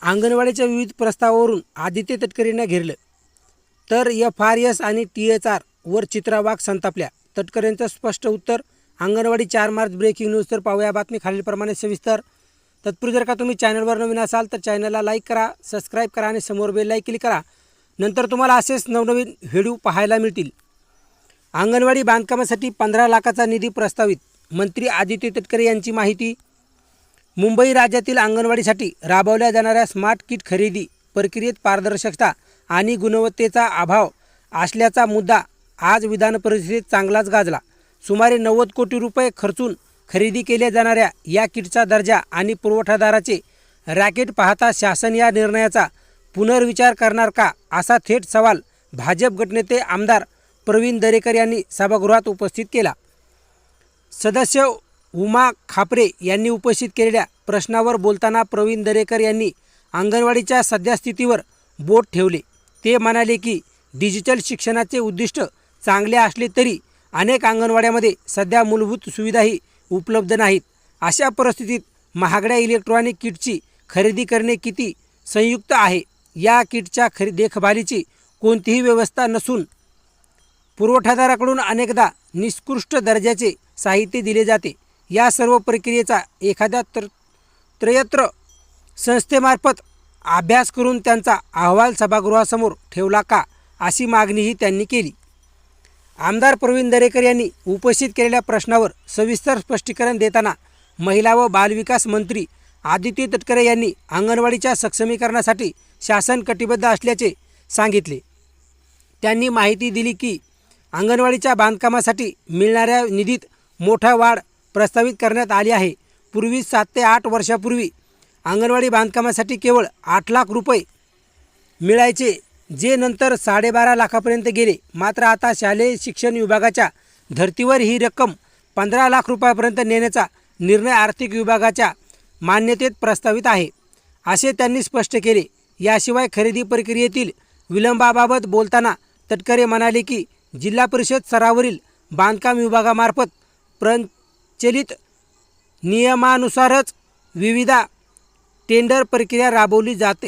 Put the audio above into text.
अंगणवाडीच्या विविध प्रस्तावावरून आदित्य तटकरे यांना घेरलं, तर FRS आणि THR वर चित्रा वाघ संतापल्या. तटकरेंचं स्पष्ट उत्तर. Anganwadi 4 March breaking news. तर पाहूया बातमी खालीलप्रमाणे सविस्तर. तत्पूर्वी जर का तुम्ही चॅनलवर नवीन असाल तर चॅनलला लाईक करा, सबस्क्राईब करा आणि समोर बेल लाईक क्लिक करा. नंतर तुम्हाला असेच नवनवीन व्हिडिओ पाहायला मिळतील. अंगणवाडी बांधकामासाठी 15 लाखाचा निधी प्रस्तावित. मंत्री आदित्य तटकरे यांची माहिती. मुंबई राज्यातील अंगणवाडीसाठी राबवल्या जाणाऱ्या स्मार्ट किट खरेदी प्रक्रियेत पारदर्शकता आणि गुणवत्तेचा अभाव असल्याचा मुद्दा आज विधान परिषदेत चांगलाच गाजला. सुमारे 90 कोटी रुपये खर्चून खरेदी केल्या जाणाऱ्या या किटचा दर्जा आणि पुरवठादाराचे रॅकेट पाहता शासन या निर्णयाचा पुनर्विचार करणार का, असा थेट सवाल भाजप गटनेते आमदार प्रवीण दरेकर यांनी सभागृहात उपस्थित केला. सदस्य उमा खापरे यांनी उपस्थित केलेल्या प्रश्नावर बोलताना प्रवीण दरेकर यांनी अंगणवाडीच्या सद्यस्थितीवर बोट ठेवले. ते म्हणाले की डिजिटल शिक्षणाचे उद्दिष्ट चांगले असले तरी अनेक अंगणवाड्यामध्ये सध्या मूलभूत सुविधाही उपलब्ध नाहीत. अशा परिस्थितीत महागड्या इलेक्ट्रॉनिक किटची खरेदी करणे किती संयुक्त आहे. या किटच्या देखभालीची कोणतीही व्यवस्था नसून पुरवठादाराकडून अनेकदा निकृष्ट दर्जाचे साहित्य दिले जाते. या सर्व प्रक्रियेचा एखाद्या त्रयस्थ संस्थेमार्फत अभ्यास करून त्यांचा अहवाल सभागृहासमोर ठेवला का, अशी मागणीही त्यांनी केली. आमदार प्रवीण दरेकर यांनी उपस्थित केलेल्या प्रश्नावर सविस्तर स्पष्टीकरण देताना महिला व बालविकास मंत्री आदित्य तटकरे यांनी अंगणवाडीच्या सक्षमीकरणासाठी शासन कटिबद्ध असल्याचे सांगितले. त्यांनी माहिती दिली की अंगणवाडीच्या बांधकामासाठी मिळणाऱ्या निधीत मोठा वाढ प्रस्तावित करण्यात आली आहे. पूर्वी 7 ते 8 वर्षापूर्वी अंगणवाडी बांधकामासाठी केवळ 8 लाख रुपये मिळायचे, जे नंतर 12.5 लाखापर्यंत गेले. मात्र आता शालेय शिक्षण विभागाच्या धर्तीवर ही रक्कम 15 लाख रुपयापर्यंत नेण्याचा निर्णय आर्थिक विभागाच्या मान्यतेत प्रस्तावित आहे, असे त्यांनी स्पष्ट केले. याशिवाय खरेदी प्रक्रियेतील विलंबाबाबत बोलताना तटकरे म्हणाले की जिल्हा परिषद स्तरावरील बांधकाम विभागामार्फत प्रचलित नियमानुसारच विविध टेंडर प्रक्रिया राबवली जाते.